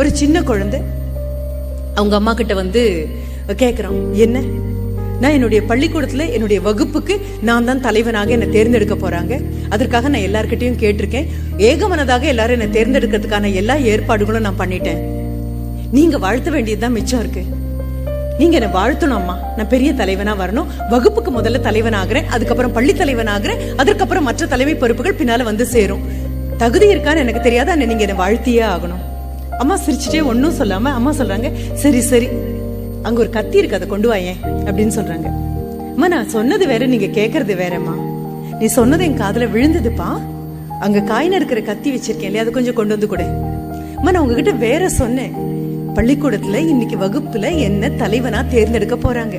ஒரு சின்ன குழந்தை அவங்க அம்மா கிட்ட வந்து கேக்குறான், என்ன நான் என்னுடைய பள்ளிக்கூடத்துல என்னுடைய வகுப்புக்கு நான் தான் தலைவனாக என்னை தேர்ந்தெடுக்க போறாங்க. அதற்காக நான் எல்லார்கிட்டையும் கேட்டிருக்கேன். ஏகமனதாக எல்லாரும் என்னை தேர்ந்தெடுக்கிறதுக்கான எல்லா ஏற்பாடுகளும் நான் பண்ணிட்டேன். நீங்க வாழ்த்த வேண்டியதுதான் மிச்சம் இருக்கு. நீங்க என்ன வாழ்த்தணும் அம்மா. நான் பெரிய தலைவனா வரணும். வகுப்புக்கு முதல்ல தலைவனாகிறேன், அதுக்கப்புறம் பள்ளி தலைவனாகிறேன், அதற்கப்புறம் மற்ற தலைமை பொறுப்புகள் பின்னால வந்து சேரும். தகுதி இருக்கான்னு எனக்கு தெரியாத அண்ணன், நீங்க என்ன வாழ்த்தியே ஆகணும். அம்மா சிரிச்சுட்டே ஒன்னும் சொல்லாம அம்மா சொல்றாங்க, சரி சரி அங்க ஒரு கத்தி இருக்கு, அதை கொண்டு வாயேன் அப்படின்னு சொல்றாங்க. அம்மா நான் சொன்னது வேற, நீங்க கேக்குறது வேறம்மா. நீ சொன்னது என் காதுல விழுந்ததுப்பா. அங்க காயின இருக்கிற கத்தி வச்சிருக்கேன் இல்லையா, அதை கொஞ்சம் கொண்டு வந்து கொடு. அம்மா நான் உங்ககிட்ட வேற சொன்னேன். பள்ளிக்கூடத்துல இன்னைக்கு வகுப்புல என்ன தலைவனா தேர்ந்தெடுக்க போறாங்க.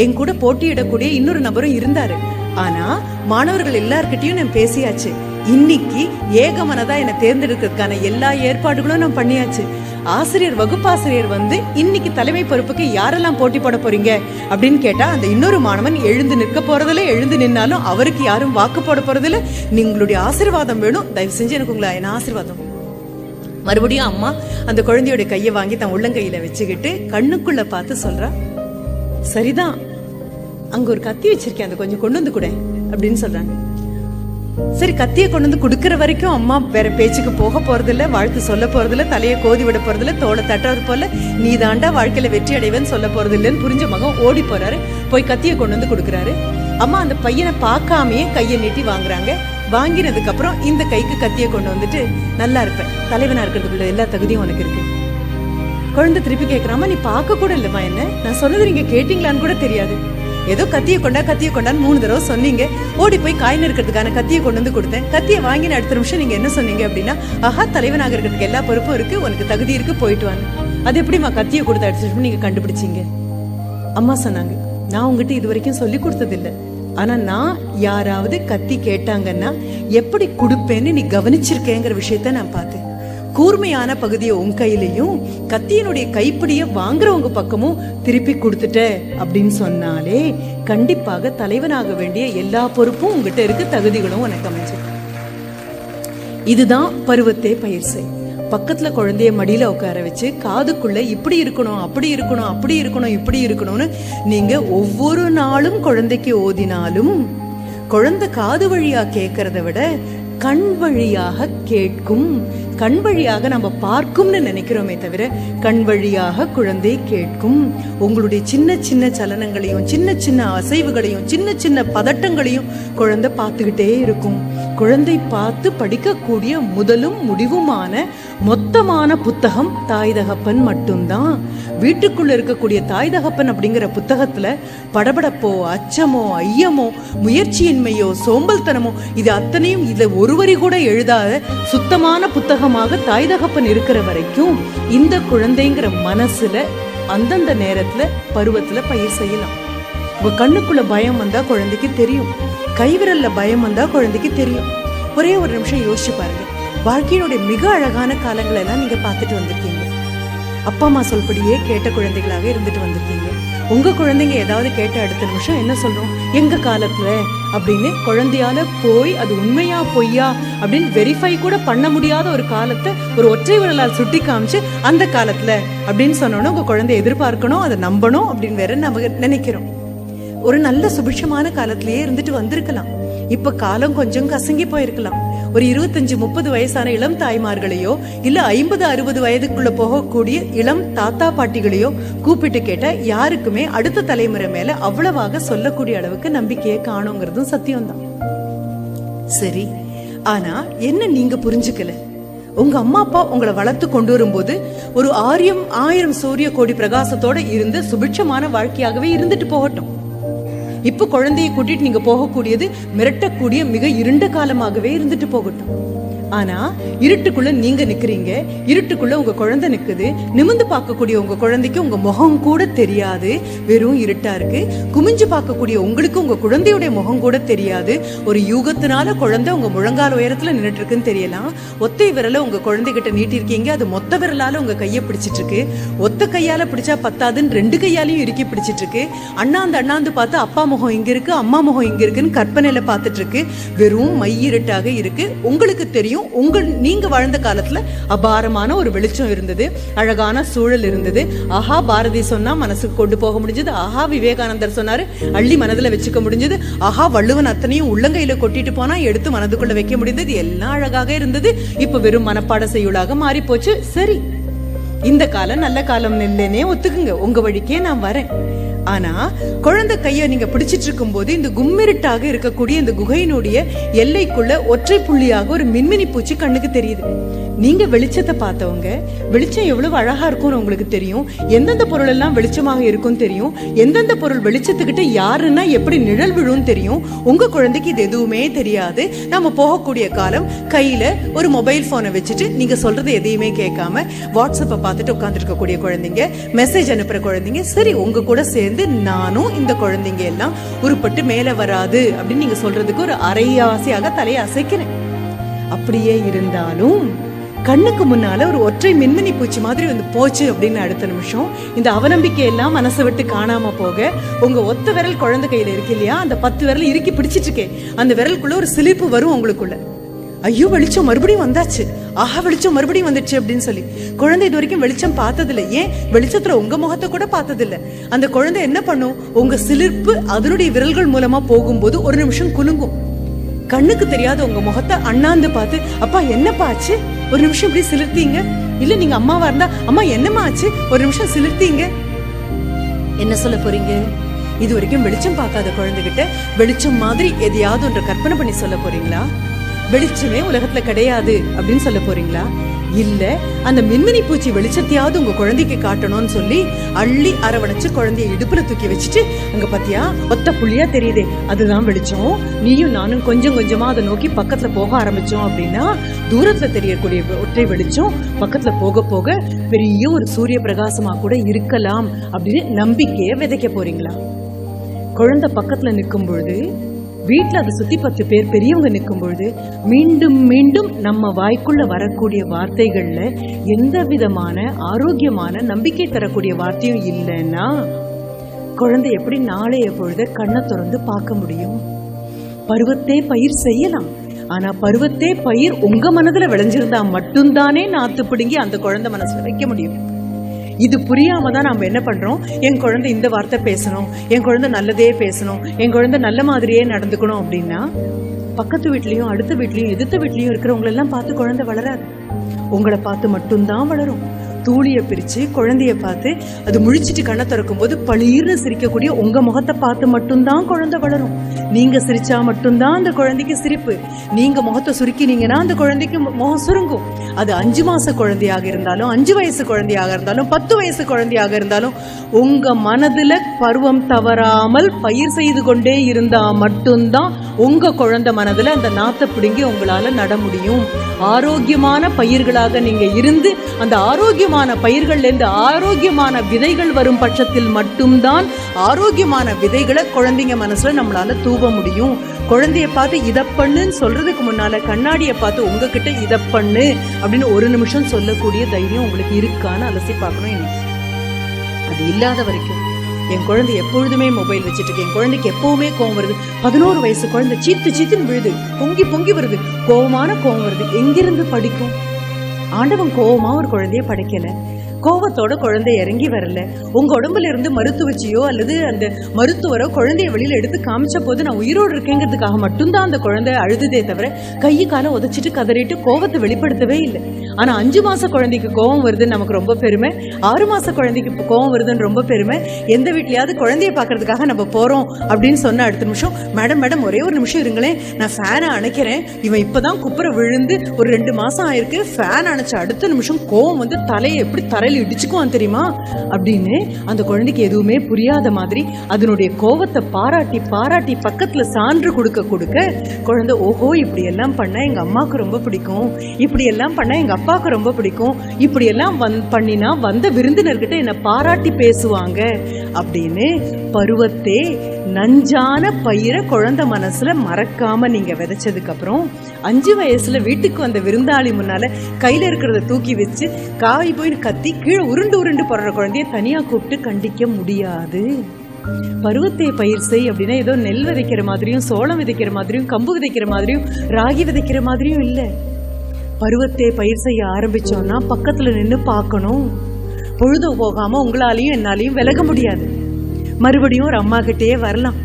என் கூட போட்டியிடக்கூடிய இன்னொரு நபரும் இருந்தாரு. ஆனா மாணவர்கள் எல்லார்கிட்டையும் நான் பேசியாச்சு. இன்னைக்கு ஏகமனதா என்ன தேர்ந்தெடுக்கிறதுக்கான எல்லா ஏற்பாடுகளும் நான் பண்ணியாச்சு. ஆசிரியர் வகுப்பாசிரியர் வந்து இன்னைக்கு தலைமை பொறுப்புக்கு யாரெல்லாம் போட்டி போட போறீங்க அப்படின்னு கேட்டா, அந்த இன்னொரு மாணவன் எழுந்து நிற்க போறதில்ல. எழுந்து நின்னாலும் அவருக்கு யாரும் வாக்கு போட போறதில்ல. நீங்களுடைய ஆசீர்வாதம் வேணும், தயவு செஞ்சு எனக்கு உங்களை என்ன ஆசீர்வாதம். மறுபடியும் அம்மா அந்த குழந்தையோட கையை வாங்கி தன் உள்ளங்கையில வச்சுக்கிட்டு கண்ணுக்குள்ள பார்த்து சொல்றா, சரிதான் அங்க ஒரு கத்தி வச்சிருக்கேன், அதை கொஞ்சம் கொண்டு வந்து கூட அப்படின்னு சொல்றாங்க. சரி கத்தியை கொண்டு வந்து குடுக்கற வரைக்கும் அம்மா வேற பேச்சுக்கு போக போறதில்ல, வாழ்த்து சொல்ல போறதில்ல, தலையை கோதி விட போறதில்ல, தோலை தட்டுறது போல நீ தாண்டா வாழ்க்கையில வெற்றி அடைவேன்னு சொல்ல போறது இல்லைன்னு புரிஞ்ச மகன் ஓடி போறாரு. போய் கத்தியை கொண்டு வந்து கொடுக்குறாரு. அம்மா அந்த பையனை பார்க்காமயே கையை நீட்டி வாங்குறாங்க. வாங்கினதுக்கு அப்புறம் இந்த கைக்கு கத்தியை கொண்டு வந்துட்டு, நல்லா இருப்பேன், தலைவனா இருக்கிறதுக்குள்ள எல்லா தகுதியும் உனக்கு இருக்கு. குழந்தை திருப்பி கேட்கிறாமா, நீ பார்க்க கூட இல்லமா என்ன, நான் சொன்னது நீங்க கேட்டீங்களான்னு கூட தெரியாது. ஏதோ கத்தியை கொண்டான்னு 3 தடவை சொன்னீங்க. ஓடி போய் காயின் இருக்கிறதுக்கான கத்தியை கொண்டு வந்து கொடுத்தேன். கத்தியை வாங்கின அடுத்த நிமிஷம் நீங்க என்ன சொன்னீங்க அப்படின்னா, ஆஹா தலைவனாக இருக்கிறதுக்கு எல்லா பொறுப்பும் இருக்கு, உனக்கு தகுதி இருக்கு, போயிட்டு வாங்க. அது எப்படிமா கத்தியை கொடுத்து அடுத்த நீங்க கண்டுபிடிச்சீங்க? அம்மா சொன்னாங்க, நான் உங்ககிட்ட இது வரைக்கும் சொல்லி கொடுத்தது இல்லை. ஆனா நான் யாராவது கத்தி கேட்டாங்கன்னா எப்படி கொடுப்பேன்னு நீ கவனிச்சிருக்கேங்கிற விஷயத்த நான் பார்த்தேன். கூர்மையான பகுதியை உன் கையிலையும் கத்தியினுடைய கைப்பிடிய வாங்குறவங்க பக்கமும் திருப்பி கொடுத்துட்ட அப்படின்னு சொன்னாலே கண்டிப்பாக தலைவனாக வேண்டிய எல்லா பொறுப்பும் உங்ககிட்ட இருக்கு, தகுதிகளும் உனக்கு அமைஞ்சு. இதுதான் பருவத்தை பயிர் செய். பக்கத்துல குழந்தைய மடியில உட்கார வச்சு காதுக்குள்ள இப்படி இருக்கணும், அப்படி இருக்கணும், அப்படி இருக்கணும், இப்படி இருக்கணும்னு நீங்க ஒவ்வொரு நாளும் குழந்தைக்கு ஓதினாலும் குழந்தை காது வழியா கேட்கறத விட கண் வழியாக கேட்கும். கண் வழியாக நம்ம பார்க்கும்னு நினைக்கிறோமே தவிர கண் வழியாக குழந்தை கேட்கும். உங்களுடைய சின்ன சின்ன சலனங்களையும் சின்ன சின்ன அசைவுகளையும் சின்ன சின்ன பதட்டங்களையும் குழந்தை பார்த்துக்கிட்டே இருக்கும். குழந்தை பார்த்து படிக்கக்கூடிய முதலும் முடிவுமான மொத்தமான புத்தகம் தாய் தகப்பன் மட்டும்தான். வீட்டுக்குள்ள இருக்கக்கூடிய தாய் தகப்பன் அப்படிங்கிற புத்தகத்துல படபடப்போ அச்சமோ ஐயமோ முயற்சியின்மையோ சோம்பல்தனமோ இது அத்தனையும் இதுல ஒரு வரி கூட எழுதாத சுத்தமான புத்தகமாக தாய் தகப்பன் இருக்கிற வரைக்கும் இந்த குழந்தைங்கிற மனசுல அந்தந்த நேரத்துல பருவத்துல பயிர் செய்யலாம். உங்க கண்ணுக்குள்ள பயம் வந்தா குழந்தைக்கு தெரியும், கைவிரல்ல பயம் வந்தா குழந்தைக்கு தெரியும். ஒரே ஒரு நிமிஷம் யோசிச்சு பாருங்க. வாழ்க்கையினுடைய மிக அழகான காலங்களை எல்லாம் நீங்க பார்த்துட்டு வந்திருக்கீங்க. அப்பா அம்மா சொல்படியே கேட்ட குழந்தைகளாக இருந்துட்டு வந்திருக்கீங்க. உங்க குழந்தைங்க ஏதாவது கேட்ட அடுத்த நிமிஷம் என்ன சொல்றோம், எங்க காலத்துல அப்படின்னு குழந்தையால போய் அது உண்மையா பொய்யா அப்படின்னு வெரிஃபை கூட பண்ண முடியாத ஒரு காலத்தை ஒரு ஒற்றை விரலால் சுட்டி காமிச்சு அந்த காலத்துல அப்படின்னு சொன்னோன்னு உங்க குழந்தை எதிர்பார்க்கணும், அதை நம்பணும் அப்படின்னு வேற நம்ம நினைக்கிறோம். ஒரு நல்ல சுபிட்சமான காலத்திலேயே இருந்துட்டு வந்திருக்கலாம். இப்ப காலம் கொஞ்சம் கசங்கி போயிருக்கலாம். ஒரு 25-30 வயசான இளம் தாய்மார்களையோ இல்ல 50-60 வயதுக்குள்ள போகக்கூடிய இளம் தாத்தா பாட்டிகளையோ கூப்பிட்டு கேட்டா யாருக்குமே அடுத்த தலைமுறை மேல அவ்வளவாக சொல்லக்கூடிய அளவுக்கு நம்பிக்கையை காணுங்கிறதும் சத்தியம்தான். சரி, ஆனா என்ன நீங்க புரிஞ்சுக்கல, உங்க அம்மா அப்பா உங்களை வளர்த்து கொண்டு வரும்போது ஒரு 1000 சூரிய கோடி பிரகாசத்தோட இருந்து சுபிட்சமான வாழ்க்கையாகவே இருந்துட்டு போகட்டும். இப்ப குழந்தையை கூட்டிட்டு நீங்க போகக்கூடியது மிரட்டக்கூடிய மிக இருண்ட காலமாகவே இருந்துட்டு போகட்டும். ஆனா இருட்டுக்குள்ள நீங்க நிக்கிறீங்க, இருட்டுக்குள்ள உங்க குழந்தை நிக்குது. நிமிந்து பார்க்கக்கூடிய உங்க குழந்தைக்கு உங்க முகம் கூட தெரியாது, வெறும் இருட்டா இருக்கு. குமிஞ்சு பார்க்கக்கூடிய உங்களுக்கு உங்க குழந்தையுடைய முகம் கூட தெரியாது. ஒரு யூகத்தினால குழந்தை உங்க முழங்கால் உயரத்துல நின்றுட்டு இருக்குன்னு தெரியலாம். ஒத்தை விரல உங்க குழந்தைகிட்ட நீட்டிருக்கீங்க, அது மொத்த விரலால உங்க கையை பிடிச்சிட்டு இருக்கு. ஒத்த கையால பிடிச்சா பத்தாதுன்னு 2 கையாலையும் இறுக்கி பிடிச்சிட்டு இருக்கு. அண்ணாந்து பார்த்து அப்பா முகம் இங்க இருக்கு, அம்மா முகம் இங்க இருக்குன்னு கற்பனையில பார்த்துட்டு இருக்கு. வெறும் மையிருட்டாக இருக்கு. உங்களுக்கு தெரியும் காலத்திலயும் நீங்க வாழ்ந்த காலத்துல அபாரமான ஒரு வெளிச்சம் இருந்தது, அழகான சூழல் இருந்தது. ஆஹா பாரதி சொன்னா மனசுக்கு கொண்டு போக முடிஞ்சது, ஆஹா விவேகானந்தர் சொன்னாரு அள்ளி மனதுல வச்சுக்க முடிஞ்சது, ஆஹா வள்ளுவன் அத்தனையும் உள்ளங்கையில கொட்டிட்டு போனா எடுத்து மனதுக்குள்ள வைக்க முடிந்தது. எல்லாம் அழகாக இருந்தது. இப்ப வெறும் மனப்பாட செய்யுளாக மாறி போச்சு. சரி, இந்த காலம் நல்ல காலம் இல்லைன்னே ஒத்துக்குங்க, உங்க வழிக்கே நான் வரேன். ஆனா குழந்தை கைய நீங்க பிடிச்சிட்டு இருக்கும் போது இந்த கும்மிருட்டாக இருக்கக்கூடிய இந்த குகையினுடைய எல்லைக்குள்ள ஒற்றை புள்ளியாக ஒரு மின்மினி பூச்சி கண்ணுக்கு தெரியுது. நீங்க வெளிச்சத்தை பார்த்தவங்க, வெளிச்சம் எவ்வளவு அழகா இருக்கும்னு உங்களுக்கு தெரியும். எந்தெந்த பொருள் எல்லாம் வெளிச்சமாக இருக்கும் தெரியும். எந்தெந்த பொருள் வெளிச்சத்துக்கிட்ட யாருன்னா எப்படி நிழல் விழும் தெரியும். உங்க குழந்தைக்கு இது எதுவுமே தெரியாது. நம்ம போகக்கூடிய காலம், கையில ஒரு மொபைல் போனை வச்சுட்டு நீங்க சொல்றது எதையுமே கேட்காம வாட்ஸ்அப்பை பார்த்துட்டு உட்கார்ந்து இருக்கக்கூடிய குழந்தைங்க, மெசேஜ் அனுப்புற குழந்தைங்க. சரி, உங்க கூட சேர்ந்து நானும் இந்த குழந்தைங்க எல்லாம் உருப்பட்டு மேல வராது அப்படின்னு நீங்க சொல்றதுக்கு ஒரு அரையாசையாக தலையை அசைக்கிறேன். அப்படியே இருந்தாலும் கண்ணுக்கு முன்னால ஒரு ஒற்றை மின்மினி பூச்சி மாதிரி வந்து போச்சு அப்படின்னு அடுத்த நிமிஷம் இந்த அவநம்பிக்கை எல்லாம் மனசை விட்டு காணாம போக உங்க ஒத்த விரல் குழந்தை கையில இருக்கு இல்லையா, அந்த 10 விரல் இறுக்கி பிடிச்சிட்டு இருக்கேன். அந்த விரலுக்குள்ள ஒரு சிலிர்ப்பு வரும் உங்களுக்குள்ள. ஐயோ வெளிச்சம் மறுபடியும் வந்தாச்சு, ஆஹா வெளிச்சம் மறுபடியும் வந்துடுச்சு அப்படின்னு சொல்லி. குழந்தை இது வரைக்கும் வெளிச்சம் பார்த்ததில்லை. ஏன் வெளிச்சத்துல உங்க முகத்தை கூட பார்த்ததில்லை. அந்த குழந்தை என்ன பண்ணும், உங்க சிலிர்ப்பு அதனுடைய விரல்கள் மூலமா போகும்போது ஒரு நிமிஷம் குலுங்கும். கண்ணுக்கு தெரியாத உங்க முகத்தை அண்ணாந்து பார்த்து, அப்பா என்னப்பா ஆச்சு, ஒரு நிமிஷம் இப்படி சிலிர்த்தீங்க. இல்ல நீங்க அம்மாவா இருந்தா, அம்மா என்னம்மா ஆச்சு, ஒரு நிமிஷம் சிலிர்த்தீங்க. என்ன சொல்ல போறீங்க? இது வரைக்கும் வெளிச்சம் பார்க்காத குழந்தைகிட்ட வெளிச்சம் மாதிரி எதையாவது ஒன்று கற்பனை பண்ணி சொல்ல போறீங்களா? வெளிச்சமே உலகத்துல கிடையாது அப்படின்னு சொல்ல போறீங்களா? இல்ல அந்த மின்மினி பூச்சி வெளிச்சத்தையாவது உங்க குழந்தைக்கு காட்டணும்னு சொல்லி அள்ளி அரவணைச்சு குழந்தைய இடுப்புல தூக்கி வச்சுட்டு, அங்க பாத்தியா ஒத்த புள்ளியா தெரியுதே அதுதான் வெளிச்சம், நீயும் நானும் கொஞ்சம் கொஞ்சமா அதை நோக்கி பக்கத்துல போக ஆரம்பிச்சோம் அப்படின்னா தூரத்துல தெரியக்கூடிய ஒற்றை வெளிச்சம் பக்கத்துல போக போக பெரிய ஒரு சூரிய பிரகாசமா கூட இருக்கலாம் அப்படின்னு நம்பிக்கைய விதைக்க போறீங்களா? குழந்தை பக்கத்துல நிற்கும் பொழுது, வீட்டுல அதை சுத்தி 10 பேர் பெரியவங்க நிற்கும் பொழுது மீண்டும் மீண்டும் நம்ம வாய்க்குள்ள வரக்கூடிய வார்த்தைகள்ல எந்த விதமான ஆரோக்கியமான நம்பிக்கை தரக்கூடிய வார்த்தையும் இல்லைன்னா குழந்தை எப்படி நாளைய பொழுது கண்ணை திறந்து பார்க்க முடியும்? பருவத்தே பயிர் செய்யலாம், ஆனா பருவத்தே பயிர் உங்க மனதுல விளைஞ்சிருந்தா மட்டும்தானே நாத்து பிடுங்கி அந்த குழந்தை மனசுல வைக்க முடியும். இது புரியாம தான் நம்ம என்ன பண்றோம், என் குழந்தை இந்த வார்த்தை பேசணும், என் குழந்தை நல்லதே பேசணும், என் குழந்தை நல்ல மாதிரியே நடந்துக்கணும் அப்படின்னா பக்கத்து வீட்லயும் அடுத்த வீட்லயும் எதிர்த்த வீட்லயும் இருக்கிறவங்களெல்லாம் பார்த்து குழந்தை வளராது. உங்களை பார்த்து மட்டும்தான் வளரும். தூளிய பிரிச்சு குழந்தைய பார்த்து அது முழிச்சிட்டு கண்ணை திறக்கும் போது பளீர்னு சிரிக்கக்கூடிய உங்க முகத்தை பார்த்து மட்டும்தான் குழந்தை வளரும். நீங்க சிரிச்சா மட்டும்தான் அந்த குழந்தைக்கு சிரிப்பு. நீங்க முகத்தை சுருக்கினீங்கன்னா அந்த குழந்தைக்கு முகம் சுருங்கும். அது 5 மாச குழந்தையாக இருந்தாலும், 5 வயசு குழந்தையாக இருந்தாலும், 10 வயசு குழந்தையாக இருந்தாலும் உங்க மனதுல பருவம் தவறாமல் பயிர் செய்து கொண்டே இருந்தா மட்டும்தான் உங்க குழந்தை மனதுல அந்த நாத்தை பிடுங்கி உங்களால நட முடியும். ஆரோக்கியமான பயிர்களாக நீங்க இருந்து அந்த ஆரோக்கியமான பயிர்கள்ல இருந்து ஆரோக்கியமான விதைகள் வரும் பட்சத்தில் மட்டும்தான் ஆரோக்கியமான விதைகளை குழந்தைங்க மனசுல நம்மளால தூவ முடியும். குழந்தைய பார்த்து இதை பண்ணுன்னு சொல்றதுக்கு முன்னால கண்ணாடியை பார்த்து உங்ககிட்ட இதை பண்ணு அப்படின்னு ஒரு நிமிஷம் சொல்லக்கூடிய தைரியம் உங்களுக்கு இருக்கான்னு அலசி பார்க்கணும். இன்னைக்கு அது இல்லாத வரைக்கும் என் குழந்தை எப்பொழுதுமே மொபைல் வச்சுட்டு இருக்கு, என் குழந்தைக்கு எப்பவுமே கோவம் வருது, 11 வயசு குழந்தை சீத்துன்னு விழுது, பொங்கி பொங்கி வருது, கோவமான கோவம் வருது, எங்கிருந்து படிக்கும்? ஆண்டவன் கோவமா ஒரு குழந்தைய படைக்கல, கோவத்தோட குழந்தை இறங்கி வரல. உங்க உடம்புல இருந்து மருத்துவச்சியோ அல்லது அந்த மருத்துவரோ குழந்தைய வெளியில எடுத்து காமிச்ச போது நான் உயிரோடு இருக்கேங்கிறதுக்காக மட்டும்தான் அந்த குழந்தை அழுதுதே தவிர கையை காலை உதச்சிட்டு கதறிட்டு கோவத்தை வெளிப்படுத்தவே இல்லை. ஆனா 5 மாச குழந்தைக்கு கோவம் வருதுன்னு நமக்கு ரொம்ப பெருமை, 6 மாச குழந்தைக்கு கோவம் வருதுன்னு ரொம்ப பெருமை. எந்த வீட்லயாவது குழந்தைய பாக்குறதுக்காக நம்ம போறோம் அப்படின்னு சொன்ன அடுத்த நிமிஷம், மேடம் ஒரே ஒரு நிமிஷம் இருங்களேன், நான் ஃபேனை அணைக்கிறேன், இவன் இப்பதான் குப்புற விழுந்து ஒரு 2 மாசம் ஆயிருக்கு, ஃபேன் அணைச்ச அடுத்த நிமிஷம் கோவம் வந்து தலையை எப்படி தரையில இடிச்சுக்குவான் தெரியுமா அப்படின்னு அந்த குழந்தைக்கு எதுவுமே புரியாத மாதிரி அதனுடைய கோவத்தை பாராட்டி பக்கத்துல சான்று கொடுக்க குழந்தை ஓஹோ இப்படி எல்லாம் பண்ணா எங்க அம்மாவுக்கு ரொம்ப பிடிக்கும், இப்படி எல்லாம் பண்ணா எங்க அப்பாவுக்கு ரொம்ப பிடிக்கும், இப்படி எல்லாம் பண்ணினா வந்த விருந்தினர்கிட்ட என்ன பாராட்டி பேசுவாங்க அப்படின்னு பருவத்தே நஞ்சான பயிரை குழந்தை மனசுல மறக்காம நீங்க விதைச்சதுக்கு அப்புறம் 5 வயசுல வீட்டுக்கு வந்த விருந்தாளி முன்னால கையில இருக்கிறத தூக்கி வச்சு காய் போய் கத்தி கீழே உருண்டு போடுற குழந்தைய தனியா கூப்பிட்டு கண்டிக்க முடியாது. பருவத்தை பயிர் செய் அப்படின்னா ஏதோ நெல் விதைக்கிற மாதிரியும், சோளம் விதைக்கிற மாதிரியும், கம்பு விதைக்கிற மாதிரியும், ராகி விதைக்கிற மாதிரியும் இல்லை. பருவத்தை பயிர் செய்ய ஆரம்பிச்சோம்னா பக்கத்துல நின்னு பார்க்கணும். பொழுது போகாம உங்களாலையும் என்னாலையும் விலக முடியாது. மறுபடியும் ஒரு அம்மா கிட்டேயே வரலாம்.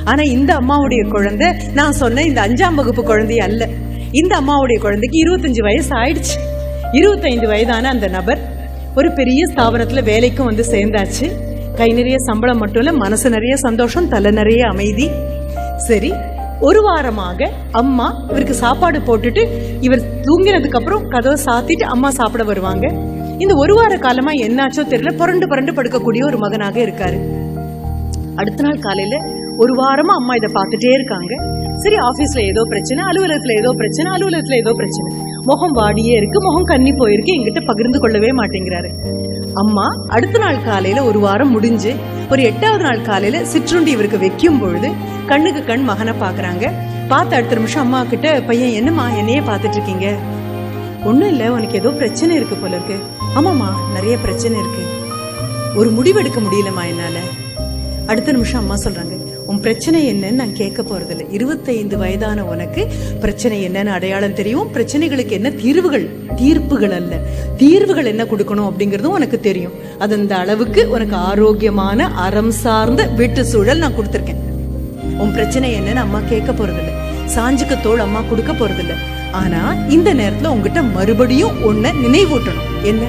ஆனா இந்த அம்மாவுடைய குழந்தை நான் சொன்ன இந்த 5ஆம் வகுப்பு குழந்தைய அல்ல. இந்த அம்மாவுடைய குழந்தைக்கு 25 வயசு ஆயிடுச்சு. 25 வயதான அந்த நபர் ஒரு பெரிய ஸ்தாபனத்துல வேலைக்கும் வந்து சேர்ந்தாச்சு. கை நிறைய சம்பளம் மட்டும் இல்ல, மனசு நிறைய சந்தோஷம், தலை நிறைய அமைதி. சரி, ஒரு வாரமாக அம்மா இவருக்கு சாப்பாடு போட்டுட்டு இவர் தூங்கினதுக்கு அப்புறம் கதவை சாத்திட்டு அம்மா சாப்பிட வருவாங்க. இந்த ஒரு வார காலமா என்னாச்சோ தெரியல, புரண்டு புரண்டு படுக்கக்கூடிய ஒரு மகனாக இருக்காரு. அடுத்த நாள் காலையில ஒரு வாரமா அம்மா இதை பார்த்துட்டே இருக்காங்க. சரி, ஆபீஸ்ல ஏதோ பிரச்சனை, அலுவலகத்துல ஏதோ பிரச்சனை, அலுவலகத்துல ஏதோ பிரச்சனை, முகம் வாடியே இருக்கு, முகம் கண்ணி போயிருக்கு, என்கிட்ட பகிர்ந்து கொள்ளவே மாட்டேங்கிறாரு. அம்மா அடுத்த நாள் காலையில ஒரு வாரம் முடிஞ்சு ஒரு 8வது நாள் காலையில சிற்றுண்டி இவருக்கு வைக்கும் பொழுது கண்ணுக்கு கண் மகனை பாக்குறாங்க. பார்த்து அடுத்த நிமிஷம் அம்மா கிட்ட, பையன் என்னம்மா என்னையே பார்த்துட்டு இருக்கீங்க? ஒண்ணும் இல்ல, உனக்கு ஏதோ பிரச்சனை இருக்கு போல இருக்கு. ஆமாம்மா, நிறைய பிரச்சனை இருக்கு, ஒரு முடிவெடுக்க முடியலம்மா என்னால. அடுத்த நிமிஷம் அம்மா சொல்றாங்க, உன் பிரச்சனை என்னன்னு நான் கேட்க போறதில்லை. 25 வயதான உனக்கு பிரச்சனை என்னன்னு அடையாளம் தெரியும். பிரச்சனைகளுக்கு என்ன தீர்வுகள், தீர்ப்புகள் அல்ல, தீர்வுகள் என்ன கொடுக்கணும் அப்படிங்கறதும் உனக்கு தெரியும். அது அந்த அளவுக்கு உனக்கு ஆரோக்கியமான அறம் சார்ந்த வீட்டு சூழல் நான் கொடுத்திருக்கேன். உன் பிரச்சனை என்னன்னு அம்மா கேட்க போறதில்லை, சாஞ்சுக்க தோள் அம்மா கொடுக்க போறதில்லை. ஆனா இந்த நேரத்துல உங்ககிட்ட மறுபடியும் ஒன்ன நினைவூட்டணும். என்ன?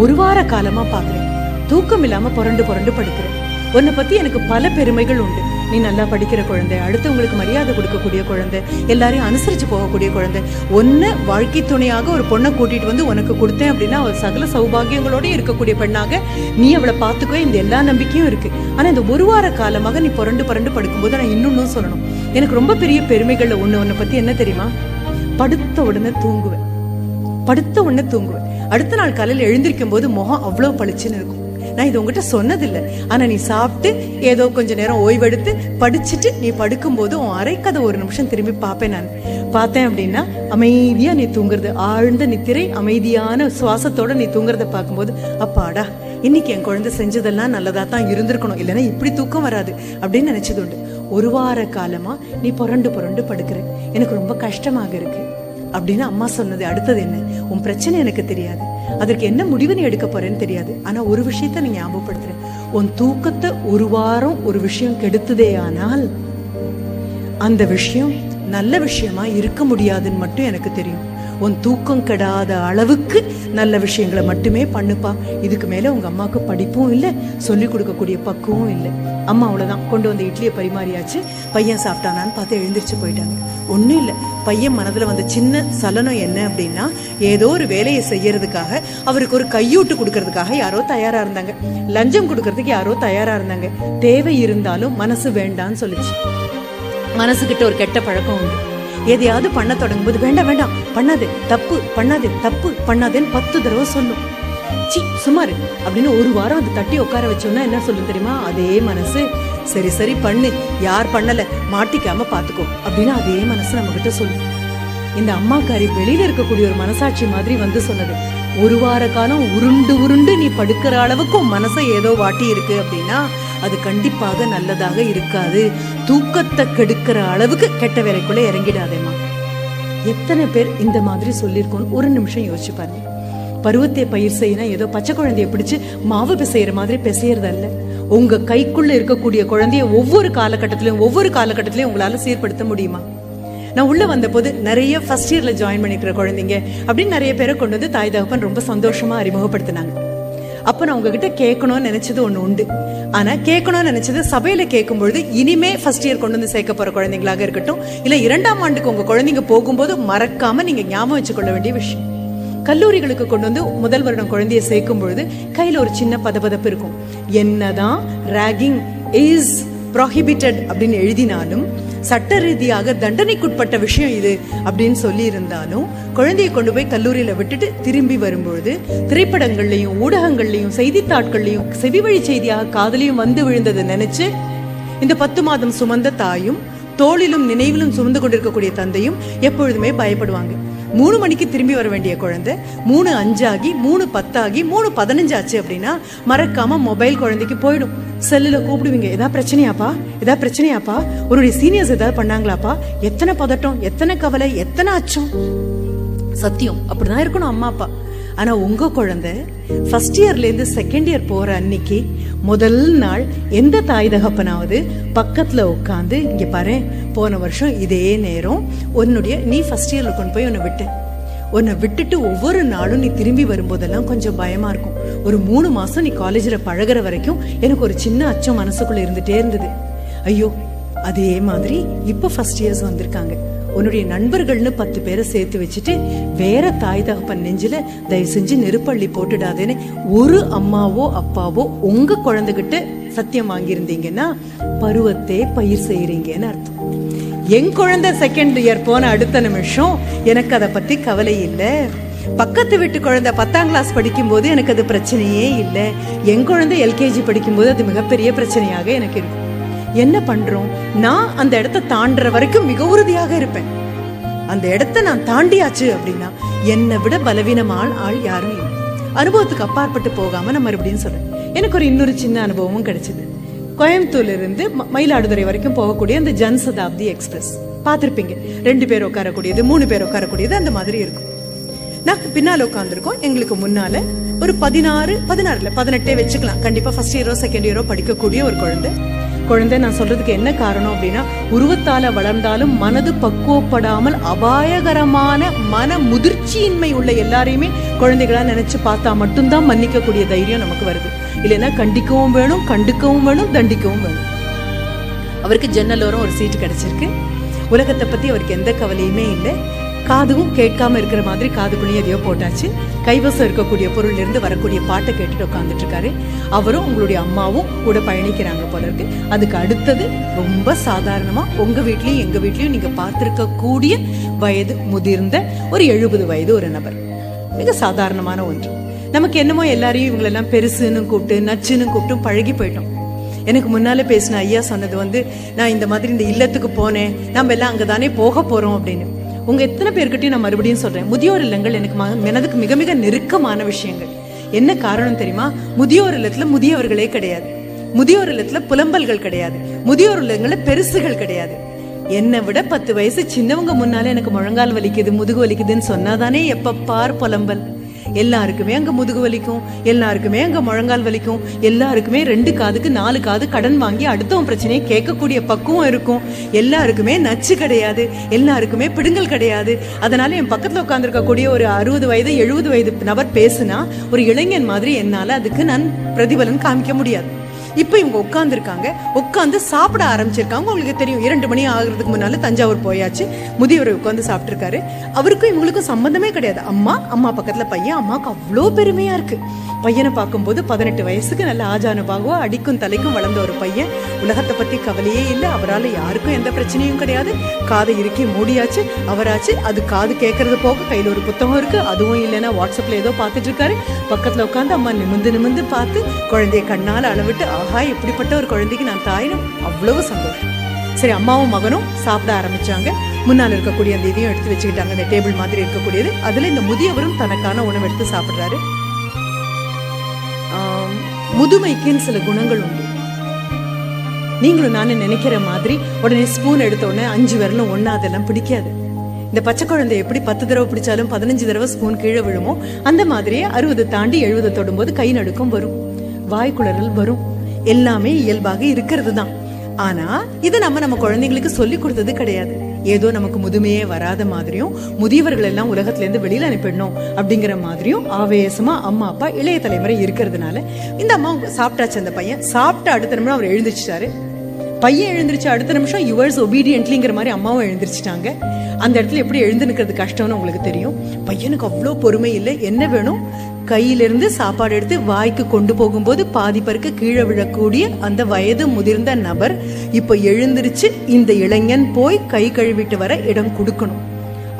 ஒரு வார காலமா பாக்குறேன், தூக்கம் இல்லாம புரண்டு புரண்டு படுக்கிறேன். உன்னை பத்தி எனக்கு பல பெருமைகள் உண்டு. நீ நல்லா படிக்கிற குழந்தை, அடுத்தவங்களுக்கு மரியாதை கொடுக்கக்கூடிய குழந்தை, எல்லாரையும் அனுசரிச்சு போகக்கூடிய குழந்தை. ஒன்ன வாழ்க்கை துணையாக ஒரு பொண்ணை கூட்டிட்டு வந்து உனக்கு கொடுத்தேன் அப்படின்னா அவள் சகல சௌபாகியங்களோட இருக்கக்கூடிய பெண்ணாக நீ அவளை பார்த்துக்கோ, இந்த எல்லா நம்பிக்கையும் இருக்கு. ஆனா இந்த ஒரு வார காலமாக நீ புரண்டு புரண்டு படுக்கும்போது நான் இன்னொன்னும் சொல்லணும். எனக்கு ரொம்ப பெரிய பெருமைகள்ல உன்னை பத்தி என்ன தெரியுமா? படுத்த உடனே தூங்குவேன், படுத்த உடனே தூங்குவேன். அடுத்த நாள் காலையில் எழுந்திருக்கும் போது முகம் அவ்வளவு பளிச்சுன்னு இருக்கும். நான் இது உங்ககிட்ட சொன்னதில்லை, ஆனா நீ சாப்பிட்டு ஏதோ கொஞ்ச நேரம் ஓய்வெடுத்து படிச்சுட்டு நீ படுக்கும் போது உன் அரைக்கதை ஒரு நிமிஷம் திரும்பி பார்ப்பேன். நான் பார்த்தேன் அப்படின்னா அமைதியா நீ தூங்குறது, ஆழ்ந்த நித்திரை, அமைதியான சுவாசத்தோட நீ தூங்குறத பார்க்கும்போது அப்பாடா, இன்னைக்கு என் குழந்தை செஞ்சதெல்லாம் நல்லதா தான் இருந்திருக்கணும், இல்லைன்னா இப்படி தூக்கம் வராது அப்படின்னு நினைச்சது உண்டு. ஒரு வார காலமா நீ புரண்டு புரண்டு படுக்கிற, எனக்கு ரொம்ப கஷ்டமாக இருக்கு அப்படின்னு அம்மா சொன்னது. அடுத்தது என்ன? உன் பிரச்சனை எனக்கு தெரியாது, அதற்கு என்ன முடிவு நீ எடுக்க போறேன்னு தெரியாது. ஆனா ஒரு விஷயத்த நீ ஞாபகப்படுத்துறேன், உன் தூக்கத்தை ஒரு வாரம் ஒரு விஷயம் கெடுத்ததே ஆனால் அந்த விஷயம் நல்ல விஷயமா இருக்க முடியாதுன்னு மட்டும் எனக்கு தெரியும். உன் தூக்கம் கெடாத அளவுக்கு நல்ல விஷயங்களை மட்டுமே பண்ணுப்பா. இதுக்கு மேல உங்க அம்மாவுக்கு படிப்பும் இல்லை, சொல்லிக் கொடுக்கக்கூடிய பக்குவம் இல்லை. அம்மா அவ்வளவுதான், கொண்டு வந்த இட்லியை பரிமாறியாச்சு. பையன் சாப்பிட்டானான்னு பார்த்து எழுந்திரிச்சு போயிட்டாங்க. ஒன்னும் இல்லை, பையன் மனதுல வந்த சின்ன சலனம் என்ன அப்படின்னா, ஏதோ ஒரு வேலையை செய்யறதுக்காக அவருக்கு ஒரு கையூட்டு கொடுக்கறதுக்காக யாரோ தயாரா இருந்தாங்க, லஞ்சம் கொடுக்கறதுக்கு யாரோ தயாரா இருந்தாங்க. தேவை இருந்தாலும் மனசு வேண்டான்னு சொல்லிச்சு. மனசுகிட்ட ஒரு கெட்ட பழக்கம் உண்டு, எதையாவது பண்ண தொடங்கும் போது வேண்டாம் வேண்டாம், பண்ணாது, தப்பு பண்ணாது, தப்பு பண்ணாதேன்னு 10 தடவை சொல்லும். சி சுமாரு அப்படின்னு ஒரு வாரம் அதை தட்டி உட்கார வச்சோம்னா என்ன சொல்லும் தெரியுமா? அதே மனசு சரி சரி பண்ணு, யார் பண்ணல மாட்டிக்காம பாத்துக்கோ அப்படின்னு அதே மனசு நம்ம கிட்ட சொல்லும். இந்த அம்மாக்காரி வெளியில இருக்கக்கூடிய ஒரு மனசாட்சி மாதிரி வந்து சொன்னது, ஒரு வார காலம் உருண்டு உருண்டு நீ படுக்கிற அளவுக்கு மனசை ஏதோ வாட்டி இருக்கு அப்படின்னா அது கண்டிப்பாக நல்லதாக இருக்காது. தூக்கத்தை கெடுக்கிற அளவுக்கு கெட்ட வேலைக்குள்ள இறங்கிடாதேமா. எத்தனை பேர் இந்த மாதிரி சொல்லியிருக்கோம் ஒரு நிமிஷம் யோசிச்சு பாருங்க. பருவத்தை பயிர் செய்யணும் ஏதோ பச்சை குழந்தைய பிடிச்சு மாவு பிசைகிற மாதிரி பிசையறது அல்ல. உங்க கைக்குள்ள இருக்கக்கூடிய குழந்தைய ஒவ்வொரு காலகட்டத்திலையும் உங்களால சீர்படுத்த முடியுமா? நான் உள்ள வந்த போது நிறைய ஃபர்ஸ்ட் இயர்ல ஜாயின் பண்ணிக்கிற குழந்தைங்க அப்படின்னு நிறைய பேரை கொண்டு வந்து தாய் தகப்பன் ரொம்ப சந்தோஷமா அறிமுகப்படுத்தினாங்க. அப்ப நான் உங்ககிட்ட கேட்கணும்னு நினைச்சது ஒண்ணு உண்டு. ஆனா கேட்கணும்னு நினைச்சது சபையில கேட்கும்பொழுது, இனிமே ஃபர்ஸ்ட் இயர் கொண்டு வந்து சேர்க்க போற குழந்தைங்களாக இருக்கட்டும், இல்ல 2ஆம் ஆண்டுக்கு உங்க குழந்தைங்க போகும்போது மறக்காம நீங்க ஞாபகம் வச்சுக்கொள்ள வேண்டிய விஷயம். கல்லூரிகளுக்கு கொண்டு வந்து முதல் வருடம் குழந்தைய சேர்க்கும் பொழுது கையில ஒரு சின்ன பதபதப்பு இருக்கும். என்னதான் ராகிங் இஸ் ப்ரோஹிபிட்டட் அப்படின்னு எழுதினாலும், சட்ட ரீதியாக தண்டனைக்குட்பட்ட விஷயம் இது அப்படின்னு சொல்லி இருந்தாலும், குழந்தையை கொண்டு போய் கல்லூரியில விட்டுட்டு திரும்பி வரும்பொழுது திரைப்படங்கள்லயும் ஊடகங்கள்லயும் செய்தித்தாட்கள்லயும் செவி வழி செய்தியாக காதலையும் வந்து விழுந்ததை நினைச்சு இந்த 10 மாதம் சுமந்த தாயும் தோளிலும் நினைவிலும் சுமந்து கொண்டிருக்கக்கூடிய தந்தையும் எப்பொழுதுமே பயப்படுவாங்க. 3 மணிக்கு திரும்பி வர வேண்டிய குழந்தை 3:05 ஆகி 3:10 ஆகி 3:15 ஆச்சு அப்படின்னா மறக்காம மொபைல் குழந்தைக்கு போயிடும். செல்லுல கூப்பிடுவீங்க, ஏதாவது பிரச்சனையாப்பா, உன்னுடைய சீனியர்ஸ் ஏதாவது பண்ணாங்களாப்பா, எத்தனை பதட்டம், எத்தனை கவலை, எத்தனை அச்சம். சத்தியம் அப்படிதான் இருக்கணும் அம்மா அப்பா. ஆனா உங்க குழந்தை ஃபர்ஸ்ட் இயர்ல இருந்து செகண்ட் இயர் போற அன்னைக்கு முதல் நாள் எந்த தாய் தகப்பனாவது பக்கத்துல உட்காந்து, இங்க பாரு போன வருஷம் இதே நேரம் நீ ஃபர்ஸ்ட் இயர்ல கொண்டு போய் உன்னை விட்டுட்டு ஒவ்வொரு நாளும் நீ திரும்பி வரும்போதெல்லாம் கொஞ்சம் பயமா இருக்கும். ஒரு 3 மாசம் நீ காலேஜ்ல பழகுற வரைக்கும் எனக்கு ஒரு சின்ன அச்சம் மனசுக்குள்ள இருந்துட்டே இருந்தது. ஐயோ, அதே மாதிரி இப்ப ஃபர்ஸ்ட் இயர்ஸ் வந்திருக்காங்க, உன்னுடைய நண்பர்கள்னு 10 பேரை சேர்த்து வச்சுட்டு வேற தாய் தகப்பன் நெஞ்சில தயவு செஞ்சு நெருப்பள்ளி போட்டுடாதேன்னு ஒரு அம்மாவோ அப்பாவோ உங்க குழந்தைகிட்ட சத்தியம் வாங்கியிருந்தீங்கன்னா பருவத்தே பயிர் செய்யறீங்கன்னு அர்த்தம். என் குழந்தை செகண்ட் இயர் போன அடுத்த நிமிஷம் எனக்கு அதை பத்தி கவலை இல்லை. பக்கத்து வீட்டு குழந்தை 10ஆம் கிளாஸ் படிக்கும் போது எனக்கு அது பிரச்சனையே இல்லை. என் குழந்தை எல்கேஜி படிக்கும் போது அது மிகப்பெரிய பிரச்சனையாக எனக்கு இருக்கும். என்ன பண்றோம், நான் அந்த இடத்தை தாண்டுற வரைக்கும் மிக உறுதியாக இருப்பேன். அந்த இடத்தை நான் தாண்டியாச்சு அப்படின்னா என்னை விட பலவீனமான ஆள் யாரும் இல்லை. அனுபவத்துக்கு அப்பாற்பட்டு போகாம நான் மறுபடியும் சொல்றேன். எனக்கு இன்னொரு சின்ன அனுபவமும் கிடைச்சது. கோயம்புத்தூர்ல இருந்து மயிலாடுதுறை வரைக்கும் போகக்கூடிய அந்த ஜன்சதாப்தி எக்ஸ்பிரஸ் பார்த்திருப்பீங்க. 2 பேர் உட்காரக்கூடியது, 3 பேர் உட்காரக்கூடியது, அந்த மாதிரி இருக்கும். நாங்க பின்னால உட்காந்துருக்கோம். எங்களுக்கு முன்னால ஒரு 18 வச்சுக்கலாம், கண்டிப்பா ஃபர்ஸ்ட் இயரோ செகண்ட் இயரோ படிக்கக்கூடிய ஒரு குழந்தை. நான் சொல்றதுக்கு என்ன காரணம் அப்படின்னா, உருவத்தால வளர்ந்தாலும் மனது பக்குவப்படாமல் அபாயகரமான மன முதிர்ச்சியின்மை உள்ள எல்லாரையுமே குழந்தைகளா நினைச்சு பார்த்தா மட்டும்தான் மன்னிக்க கூடிய தைரியம் நமக்கு வருது. இல்லைன்னா கண்டிக்கவும் வேணும், கண்டுக்கவும் வேணும், தண்டிக்கவும் வேணும். அவருக்கு ஜன்னலோரம் ஒரு சீட்டு கிடைச்சிருக்கு. உலகத்தை பத்தி அவருக்கு எந்த கவலையுமே இல்லை. காதுவும் கேட்காம இருக்கிற மாதிரி காதுக்குள்ளேயும் எதையோ போட்டாச்சு. கைவசம் இருக்கக்கூடிய பொருள் இருந்து வரக்கூடிய பாட்டை கேட்டுட்டு உட்காந்துட்டு இருக்காரு. அவரும் உங்களுடைய அம்மாவும் கூட பயணிக்கிறாங்க போல இருக்கு. அதுக்கு அடுத்தது ரொம்ப சாதாரணமா உங்க வீட்லயும் எங்க வீட்லயும் நீங்க பார்த்திருக்க கூடிய வயது முதிர்ந்த ஒரு 70 வயது ஒரு நபர். மிக சாதாரணமான ஒன்று. நமக்கு என்னமோ எல்லாரையும் இவங்களெல்லாம் பெருசுன்னு கூப்பிட்டு நச்சுன்னு கூப்பிட்டு பழகி போயிட்டோம். எனக்கு முன்னால பேசின ஐயா சொன்னது நான் இந்த மாதிரி இந்த இல்லத்துக்கு போனேன், நம்ம எல்லாம் அங்கதானே போக போறோம் அப்படின்னு. உங்க எத்தனை பேர்கிட்டயும் நான் மறுபடியும் சொல்றேன், முதியோர் இல்லங்கள் எனக்கு மனதுக்கு மிக மிக நெருக்கமான விஷயங்கள். என்ன காரணம் தெரியுமா? முதியோர் இல்லத்துல முதியவர்களே கிடையாது, முதியோர் இல்லத்துல புலம்பல்கள் கிடையாது, முதியோர் இல்லங்கள்ல பெருசுகள் கிடையாது. என்னை விட 10 வயசு சின்னவங்க முன்னால எனக்கு முழங்கால் வலிக்குது, முதுகு வலிக்குதுன்னு சொன்னாதானே எப்ப பார் புலம்பல். எல்லாருக்குமே அங்க முதுகு வலிக்கும், எல்லாருக்குமே அங்க முழங்கால் வலிக்கும், எல்லாருக்குமே 2 காதுக்கு 4 காது கடன் வாங்கி அடுத்தவன் பிரச்சனையை கேட்கக்கூடிய பக்குவம் இருக்கும். எல்லாருக்குமே நச்சு கிடையாது, எல்லாருக்குமே பிடுங்கல் கிடையாது. அதனால என் பக்கத்துல உட்கார்ந்துருக்கக்கூடிய ஒரு 60 வயது 70 வயது நபர் பேசுனா ஒரு இளைஞன் மாதிரி என்னால அதுக்கு நான் பிரதிபலன் காமிக்க முடியாது. இப்ப இவங்க உட்கார்ந்து சாப்பிட ஆரம்பிச்சிருக்காங்க. உங்களுக்கு தெரியும், 2 மணி ஆகுறதுக்கு முன்னால தஞ்சாவூர் போயாச்சு. முதியவர் உட்கார்ந்து சாப்பிட்டு இருக்காரு. அவருக்கும் இவங்களுக்கும் சம்பந்தமே கிடையாது. அம்மா பக்கத்துல பையன். அம்மாவுக்கு அவ்வளோ பெருமையா இருக்கு. பையனை பார்க்கும்போது 18 வயசுக்கு நல்ல ஆஜானுபாகவா அடிக்கும் தலைக்கும் வளர்ந்த ஒரு பையன். உலகத்தை பத்தி கவலையே இல்லை. அவரால் யாருக்கும் எந்த பிரச்சனையும் கிடையாது. காதை இறுக்கி மூடியாச்சு. அவராச்சு அது காது கேட்கறது போக கையில ஒரு புத்தகம் இருக்கு. அதுவும் இல்லைன்னா வாட்ஸ்அப்ல ஏதோ பார்த்துட்டு இருக்காரு. பக்கத்துல உட்காந்து அம்மா நிமிந்து பார்த்து குழந்தைய கண்ணால அளவிட்டு, ஆஹா இப்படிப்பட்ட ஒரு குழந்தைக்கு நான் தாயினும், அவ்வளவு சந்தோஷம். சரி, அம்மாவும் மகனும் சாப்பிட ஆரம்பிச்சாங்க. முன்னால் இருக்கக்கூடிய அந்த இதையும் எடுத்து வச்சுக்கிட்டாங்க, அந்த டேபிள் மாதிரி இருக்கக்கூடியது. அதுல இந்த முதியவரும் தனக்கான உணவு எடுத்து சாப்பிடுறாரு. முதுமைக்குன்னு சில குணங்கள் உண்டு. நீங்களும் நானும் நினைக்கிற மாதிரி உடனே ஸ்பூன் எடுத்த உடனே 5 விரலும் ஒன்னா அதெல்லாம் பிடிக்காது. இந்த பச்சை குழந்தை எப்படி 10 தடவை பிடிச்சாலும் 15 தடவை ஸ்பூன் கீழே விழுமோ, அந்த மாதிரியே 60 தாண்டி 70 தொடும்போது கை நடுக்கம் வரும், வாய்க்குளறல் வரும். எல்லாமே இயல்பாக இருக்கிறது தான். ஆனா இதை நம்ம குழந்தைங்களுக்கு சொல்லி கொடுத்தது கிடையாது. ஏதோ நமக்கு முதுமையே வராத மாதிரியும் முதியவர்கள் எல்லாம் உலகத்துல இருந்து வெளியில அனுப்பிடணும் அப்படிங்கிற மாதிரியும் ஆவேசமா அம்மா அப்பா இளைய தலைமுறை இருக்கிறதுனால இந்த அம்மா சாப்பிட்டாச்சு. அந்த பையன் சாப்பிட்ட அடுத்த நிமிஷம் அவர் எழுந்திரிச்சிட்டாரு. பையன் எழுந்திரிச்சு அடுத்த நிமிஷம் யுவர்ஸ் ஒபீடியன்ட்லிங்கிற மாதிரி அம்மாவும் எழுந்திரிச்சிட்டாங்க. அந்த இடத்துல எப்படி எழுந்துனுக்கிறது கஷ்டம்னு உங்களுக்கு தெரியும். பையனுக்கு அவ்வளோ பொறுமை இல்லை. என்ன வேணும், கையிலிருந்து சாப்பாடு எடுத்து வாய்க்கு கொண்டு போகும்போது பாதி பருக்கு கீழே விழக்கூடிய அந்த வயது முதிர்ந்த நபர் இப்ப எழுந்திருச்சு இந்த இளைஞன் போய் கை கழுவிட்டு வர இடம் கொடுக்கணும்.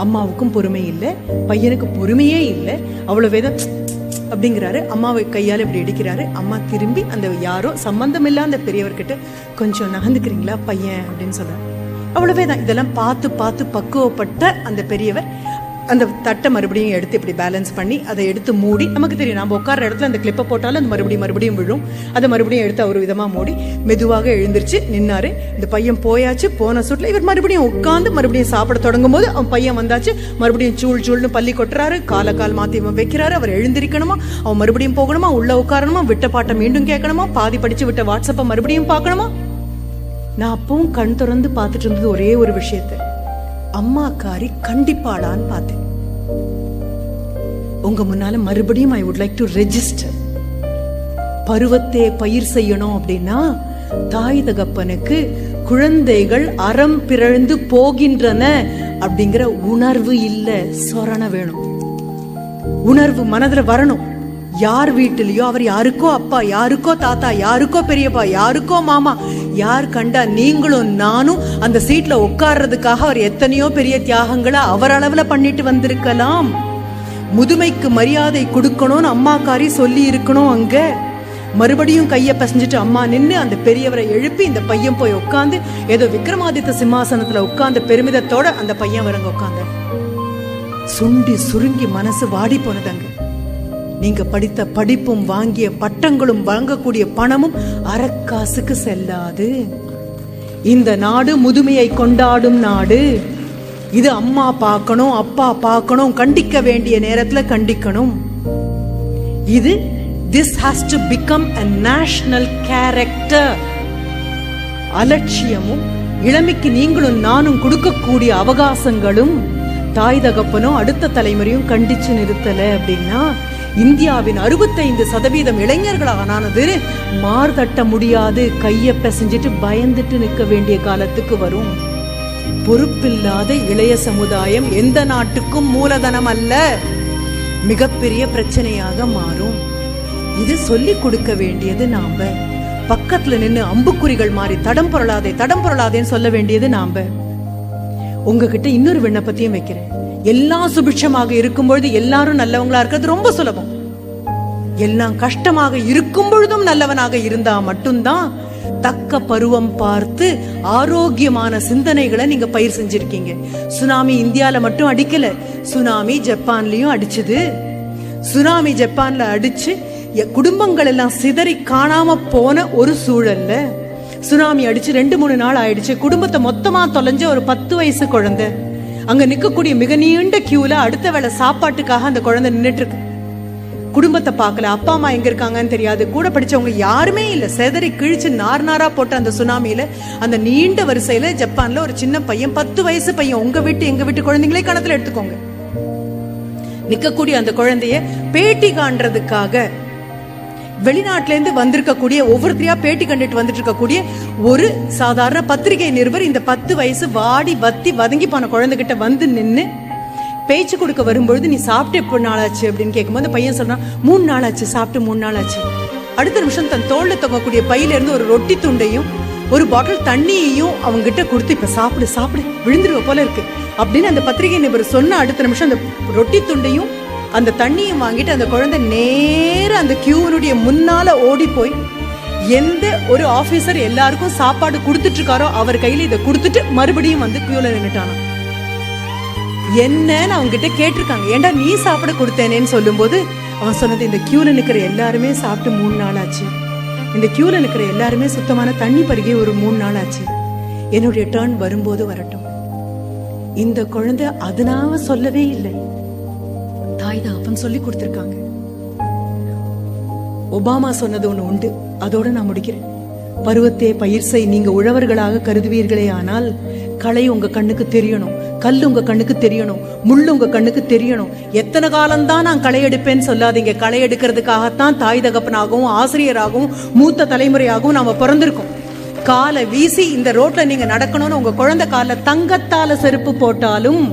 அம்மாவுக்கும் பொறுமை இல்லை, பையனுக்கு பொறுமையே இல்லை. அவ்வளவு வேதம் அப்படிங்கிறாரு. அம்மாவை கையால் இப்படி இடிக்கிறாரு. அம்மா திரும்பி அந்த யாரோ சம்பந்தம் இல்ல அந்த பெரியவர்கிட்ட, கொஞ்சம் நகர்ந்துக்கிறீங்களா பையன் அப்படின்னு சொல்றாரு. அவ்வளவேதான். இதெல்லாம் பார்த்து பார்த்து பக்குவப்பட்ட அந்த பெரியவர் அந்த தட்டை மறுபடியும் எடுத்து இப்படி பேலன்ஸ் பண்ணி அதை எடுத்து மூடி, நமக்கு தெரியும் நம்ம உட்கார இடத்துல அந்த கிளிப்பை போட்டாலும் அந்த மறுபடியும் விழும். அதை மறுபடியும் எடுத்து ஒரு விதமா மூடி மெதுவாக எழுந்திருச்சு நின்னாரு. இந்த பையன் போயாச்சு. போன சுட்டில் இவர் மறுபடியும் உட்காந்து மறுபடியும் சாப்பிட தொடங்கும் போது அவன் பையன் வந்தாச்சு. மறுபடியும் சூழ்னு பள்ளி கொட்டுறாரு. கால் மாத்தி வைக்கிறாரு. அவர் எழுந்திருக்கணுமா, அவன் மறுபடியும் போகணுமா, உள்ள உட்காரணுமா, விட்ட பாட்டை மீண்டும் கேட்கணுமா, பாதி படிச்சு விட்ட வாட்ஸ்அப்பை மறுபடியும் பார்க்கணுமா. நான் அப்பவும் கண் திறந்து பார்த்துட்டு இருந்தது ஒரே ஒரு விஷயத்தை, அம்மாக்காரி கண்டிப்பாளான்னு பார்த்தேன். உங்க முன்னால மறுபடியும் I would like to register. பருவத்தே பயிர் செய்யணும் அப்படின்னா தாய் தகப்பனுக்கு குழந்தைகள் அறம் பிறழ்ந்து போகின்றன அப்படிங்கிற உணர்வு இல்ல, சொரண வேணும். உணர்வு மனதுல வரணும். யார் வீட்டிலயோ அவர் யாருக்கோ அப்பா, யாருக்கோ தாத்தா, யாருக்கோ பெரியப்பா, யாருக்கோ மாமா, யார் கண்டா நீங்களும் நானும் அந்த சீட்ல உட்கார்றதுக்காக அவர் எத்தனையோ பெரிய தியாகங்களை அவர் அளவுல பண்ணிட்டு வந்திருக்கலாம். முதுமைக்கு மரியாதை கொடுக்கணும்னு அம்மாக்காரி சொல்லி இருக்கணும். அங்க மறுபடியும் கைய பசஞ்சிட்டு அம்மா நின்று அந்த பெரியவரை எழுப்பி இந்த பையன் போய் உட்காந்து ஏதோ விக்ரமாதித்த சிம்மாசனத்துல உட்கார்ந்து பெருமிதத்தோட அந்த பையன் வரங்க உட்கார்ந்த. சுண்டி சுருங்கி மனசு வாடி போனதங்க. நீங்க படித்த படிப்பும் வாங்கிய பட்டங்களும் வாங்கக்கூடிய பணமும் அறக்காசுக்கு செல்லாது. இந்த நாடு முதுமையை கொண்டாடும் நாடு. இது அம்மா பார்க்கணும், அப்பா பார்க்கணும், கண்டிக்க வேண்டிய நேரத்துல கண்டிக்கணும். இது this has to become a national character. அலட்சியமும் இளமைக்கு நீங்களும் நானும் கொடுக்கக்கூடிய அவகாசங்களும் தாய் தகப்பனும் அடுத்த தலைமுறையும் கண்டிச்சு நிறுத்தல அப்படின்னா இந்தியாவின் 65% இளைஞர்களானது மார்தட்ட முடியாது. கைய பிசைஞ்சிட்டு பயந்துட்டு நிற்க வேண்டிய காலத்துக்கு வரும். பொறுப்பில்லாத இளைய சமுதாயம் எந்த நாட்டுக்கும் மூலதனம் அல்ல, மிகப்பெரிய பிரச்சனையாக மாறும். இது சொல்லிக் கொடுக்க வேண்டியது நாம. பக்கத்துல நின்று அம்புக்குறிகள் மாறி தடம் பொருளாதேன்னு சொல்ல வேண்டியது நாம. உங்ககிட்ட இன்னொரு விண்ணப்பத்தையும் வைக்கிறேன். எல்லாம் சுபிட்சமாக இருக்கும்பொழுது எல்லாரும் நல்லவங்களா இருக்கிறது ரொம்ப சுலபம். எல்லாம் கஷ்டமாக இருக்கும் பொழுதும் நல்லவனாக இருந்தா மட்டும்தான் தக்க பருவம் பார்த்து ஆரோக்கியமான சிந்தனைகளை நீங்க பயிர் செஞ்சிருக்கீங்க. சுனாமி இந்தியால மட்டும் அடிக்கல, சுனாமி ஜப்பான்லயும் அடிச்சது. சுனாமி ஜப்பான்ல அடிச்சு குடும்பங்கள் எல்லாம் சிதறி காணாம போன ஒரு சூழல்ல சுனாமி அடிச்சு 2-3 நாள் ஆயிடுச்சு. குடும்பத்தை மொத்தமா தொலைஞ்ச ஒரு 10 வயசு குழந்தை அங்க நிக்கக்கூடிய மிக நீண்ட கியூல அடுத்த வேளை சாப்பாட்டுக்காக அந்த குழந்தை நின்றுட்டு இருக்கு. குடும்பத்தை பார்க்கல, அப்பா அம்மா எங்க இருக்காங்கன்னு தெரியாது, கூட படிச்சவங்க யாருமே இல்ல. செதறி கிழிச்சு நாரா போட்ட அந்த சுனாமியில அந்த நீண்ட வரிசையில ஜப்பான்ல ஒரு சின்ன பையன், 10 வயசு பையன், உங்க வீட்டு குழந்தைங்களே கணத்துல எடுத்துக்கோங்க, நிக்கக்கூடிய அந்த குழந்தைய பேட்டி காண்றதுக்காக வெளிநாட்டுல இருந்து வந்திருக்கக்கூடிய ஒவ்வொருத்தரையா பேட்டி கண்டுட்டு வந்துட்டு இருக்கக்கூடிய ஒரு சாதாரண பத்திரிகை நிருபர் இந்த 10 வயசு வாடி வத்தி வதங்கி போன குழந்தைகிட்ட வந்து நின்று பேச்சு கொடுக்க வரும்பொழுது, நீ சாப்பிட்டு எப்போ நாளாச்சு அப்படின்னு கேட்கும்போது அந்த பையன் சொல்றான், 3 நாள் ஆச்சு, சாப்பிட்டு 3 நாள் ஆச்சு. அடுத்த நிமிஷம் தன் தோல்ல தொங்கக்கூடிய பையில இருந்து ஒரு ரொட்டி துண்டையும் ஒரு பாட்டில் தண்ணியையும் அவங்க கிட்ட கொடுத்து, இப்ப சாப்பிடு விழுந்துருவ போல இருக்கு அப்படின்னு அந்த பத்திரிகை நிருபர் சொன்ன அடுத்த நிமிஷம் அந்த ரொட்டி துண்டையும் அந்த தண்ணியும் வாங்கிட்டு அந்த குழந்தை நேர அந்த கியூனுடைய முன்னால ஓடி போய் எந்த ஒரு ஆபீசர் எல்லாருக்கும் சாப்பாடு கொடுத்துட்டு இருக்காரோ அவர் கையில இதை கொடுத்துட்டு மறுபடியும் வந்து கியூல நின்னுட்டானா. என்னன்னு அவங்க கிட்ட கேட்டிருக்காங்க, ஏண்டா நீ சாப்பிட கொடுத்தேனேன்னு சொல்லும் போது அவன் சொன்னது, இந்த கியூல நிக்கிற எல்லாருமே சாப்பிட்டு 3 நாள் ஆச்சு, இந்த கியூல நிக்கிற எல்லாருமே சுத்தமான தண்ணி பருகி ஒரு 3 நாள் ஆச்சு, என்னுடைய டர்ன் வரும்போது வரட்டும். இந்த குழந்தை அதனால சொல்லவே இல்லை, தாய் தகப்பன் சொல்லி கொடுத்திருக்காங்க. ஒபாமா சொன்னது ஒண்ணு உண்டு, அதோட நான் முடிக்கிறேன். பருவத்தே பயிர் செய், நீங்க உழவர்களாக கருதுவீர்களே ஆனால் களை உங்க கண்ணுக்கு தெரியணும், கல் உங்க கண்ணுக்கு தெரியணும், முள் உங்க கண்ணுக்கு தெரியணும். எத்தனை காலம்தான் நான் களை எடுப்பேன்னு சொல்லாதீங்க. களை எடுக்கிறதுக்காகத்தான் தாய் தகப்பனாகவும் ஆசிரியராகவும் மூத்த தலைமுறையாகவும் நாம பிறந்திருக்கோம். காலை வீசி இந்த ரோட்ல நீங்க நடக்கணும்னு உங்க குழந்தை கால தங்கத்தால செருப்பு போட்டாலும்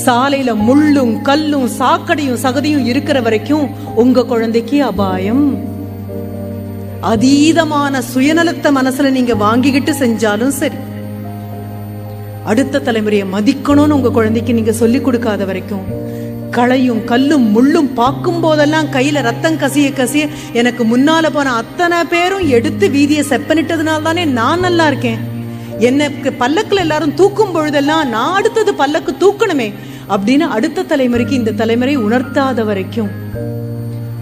சாலையில முள்ளும் கல்லும் சாக்கடையும் சகதியும் இருக்கிற வரைக்கும் உங்க குழந்தைக்கு அபாயம். அதீதமான சுயநலத்த மனசுல நீங்க வாங்கிக்கிட்டு செஞ்சாலும் சரி, அடுத்த தலைமுறையை மதிக்கணும்னு உங்க குழந்தைக்கு நீங்க சொல்லி கொடுக்காத வரைக்கும் களையும் கல்லும் முள்ளும் பார்க்கும் போதெல்லாம் கையில ரத்தம் கசிய கசிய எனக்கு முன்னால போன அத்தனை பேரும் எடுத்து வீதியை செப்பனிட்டதுனால தானே நான் நல்லா இருக்கேன். எனக்கு பல்லக்குல எல்லாரும் தூக்கும் பொழுதெல்லாம் நான் அடுத்தது பல்லக்கு தூக்கணுமே அப்படின்னு அடுத்த தலைமுறைக்கு இந்த தலைமுறை உணர்த்தாத வரைக்கும்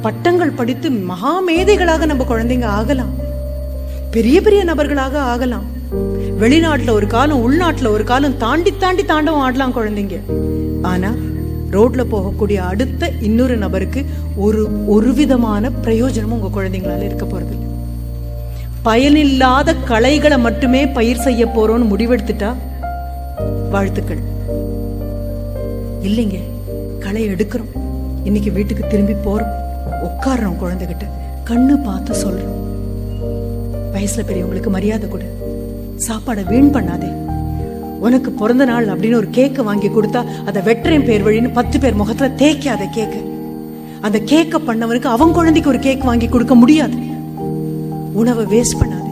பட்டங்கள் படித்து மகா மேதைகளாக நம்ம குழந்தைங்க ஆகலாம், பெரிய பெரிய நபர்களாக ஆகலாம். வெளிநாட்டுல ஒரு காலம், உள்நாட்டுல ஒரு காலம் தாண்டி தாண்டி தாண்டவம் ஆடலாம் குழந்தைங்க. ஆனா ரோட்ல போகக்கூடிய அடுத்த இன்னொரு நபருக்கு ஒரு விதமான பிரயோஜனமும் உங்க குழந்தைங்களால இருக்க போறது. பயனில்லாத களைகளை மட்டுமே பயிர் செய்ய போறோம்னு முடிவெடுத்துட்டா வாழ்த்துக்கள். இல்லைங்க, களை எடுக்கிறோம், இன்னைக்கு வீட்டுக்கு திரும்பி போறோம், உட்கார்றோம், குழந்தைகிட்ட கண்ணு பார்த்து சொல்றோம், வயசுல பெரியவங்களுக்கு மரியாதை கொடு, சாப்பாடை வீண் பண்ணாதே, உனக்கு பிறந்த நாள் அப்படின்னு ஒரு கேக்க வாங்கி கொடுத்தா அதை வெட்டுறேன் பேர் வழின்னு 10 பேர் முகத்துல தேய்க்காத கேக்க. அந்த கேக்க பண்ணவனுக்கு அவன் குழந்தைக்கு ஒரு கேக் வாங்கி கொடுக்க முடியாது. உணவை வேஸ்ட் பண்ணாதே,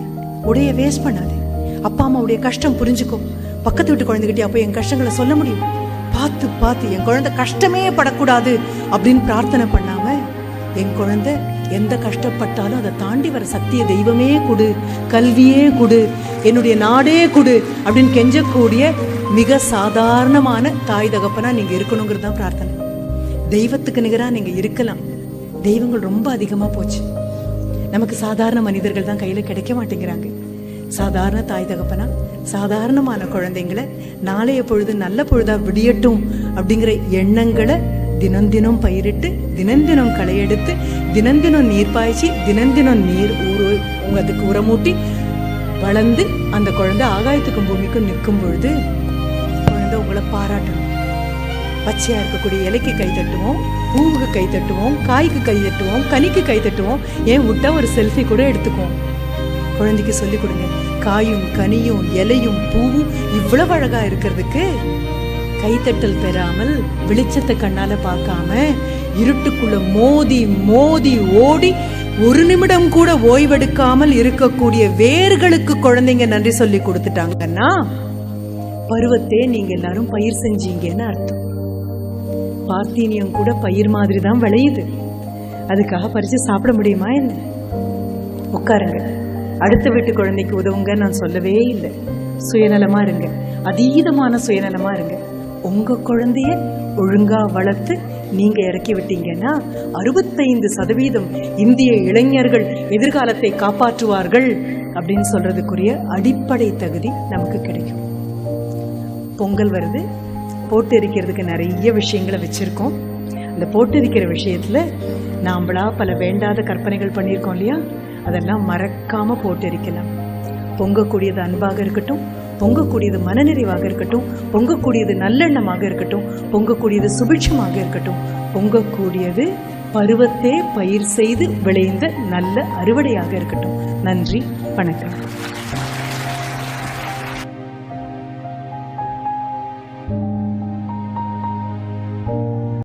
உடைய வேஸ்ட் பண்ணாதே. அப்பா அம்மாவுடைய கஷ்டம் புரிஞ்சுக்கோ. பக்கத்து வீட்டு குழந்தைகிட்டே அப்போ என் கஷ்டங்களை சொல்ல முடியும். பார்த்து பார்த்து என் குழந்தை கஷ்டமே படக்கூடாது அப்படின்னு பிரார்த்தனை பண்ணாம என் குழந்தை எந்த கஷ்டப்பட்டாலும் அதை தாண்டி வர சக்திய தெய்வமே கொடு, கல்வியே கொடு, என்னுடைய நாடே கொடு அப்படின்னு கெஞ்சக்கூடிய மிக சாதாரணமான தாய் தகப்பனா நீங்க இருக்கணுங்கிறது தான் பிரார்த்தனை. தெய்வத்துக்கு நிகரா நீங்க இருக்கலாம். தெய்வங்கள் ரொம்ப அதிகமா போச்சு. நமக்கு சாதாரண மனிதர்கள் தான் கையில கிடைக்க மாட்டேங்கிறாங்க. சாதாரண தாய் தகப்பனா சாதாரணமான குழந்தைங்களை நாளைய பொழுது நல்ல பொழுதா விடியட்டும் அப்படிங்கிற எண்ணங்களை தினம் தினம் பயிரிட்டு, தினம் தினம் களை எடுத்து, தினம் தினம் நீர் பாய்ச்சி, தினம் தினம் நீர் அதுக்கு உரமூட்டி வளர்ந்து அந்த குழந்தை ஆகாயத்துக்கும் பூமிக்கும் நிற்கும் பொழுது குழந்தை உங்களை பாராட்டணும். பச்சையா இருக்கக்கூடிய இலைக்கு கை தட்டுவோம், பூவுக்கு கை தட்டுவோம், காய்க்கு கை தட்டுவோம், கனிக்கு கை தட்டுவோம், ஏன் விட்டா ஒரு செல்ஃபி கூட எடுத்துக்குவோம். குழந்தைக்கு சொல்லிக் கொடுங்க, காயும் கனியும் இலையும் பூவும் இவ்வளவு அழகா இருக்கிறதுக்கு கைத்தட்டல் பெறாமல் வெளிச்சத்தை கண்ணால பார்க்காம இருட்டுக்குள்ள மோதி மோதி ஓடி ஒரு நிமிடம் கூட ஓய்வெடுக்காமல் இருக்கக்கூடிய வேர்களுக்கு குழந்தைங்க நன்றி சொல்லி கொடுத்துட்டாங்கன்னா பருவத்தே நீங்க எல்லாரும் பயிர் செஞ்சீங்கன்னு அர்த்தம். பார்த்தீனியம் கூட பயிர் மாதிரி தான் விளையுது. அதுக்காக பறிச்சு சாப்பிட முடியுமா என்ன? உட்காருங்க, அடுத்த வீட்டு குழந்தைக்கு உதவுங்க நான் சொல்லவே இல்லை. சுயநலமா இருங்க, அதீதமான சுயநலமா இருங்க. உங்க குழந்தைய ஒழுங்கா வளர்த்து நீங்க இறக்கி விட்டீங்கன்னா 65% இந்திய இளைஞர்கள் எதிர்காலத்தை காப்பாற்றுவார்கள் அப்படின்னு சொல்றதுக்குரிய அடிப்படை தகுதி நமக்கு கிடைக்கும். பொங்கல் வருது, போட்டு எரிக்கிறதுக்கு நிறைய விஷயங்களை வச்சிருக்கோம். அந்த போட்டு எரிக்கிற விஷயத்துல நாம்பளா பல வேண்டாத கற்பனைகள் பண்ணியிருக்கோம் இல்லையா, அதெல்லாம் மறக்காம போட்டு எரிக்கலாம். பொங்கக்கூடியது அன்பாக இருக்கட்டும், பொங்கக்கூடியது மனநிறைவாக இருக்கட்டும், பொங்கக்கூடியது நல்லெண்ணமாக இருக்கட்டும், பொங்கக்கூடியது சுபிட்சமாக இருக்கட்டும், பொங்கக்கூடியது பருவத்தே பயிர் செய்து விளைந்த நல்ல அறுவடையாக இருக்கட்டும். நன்றி, வணக்கம்.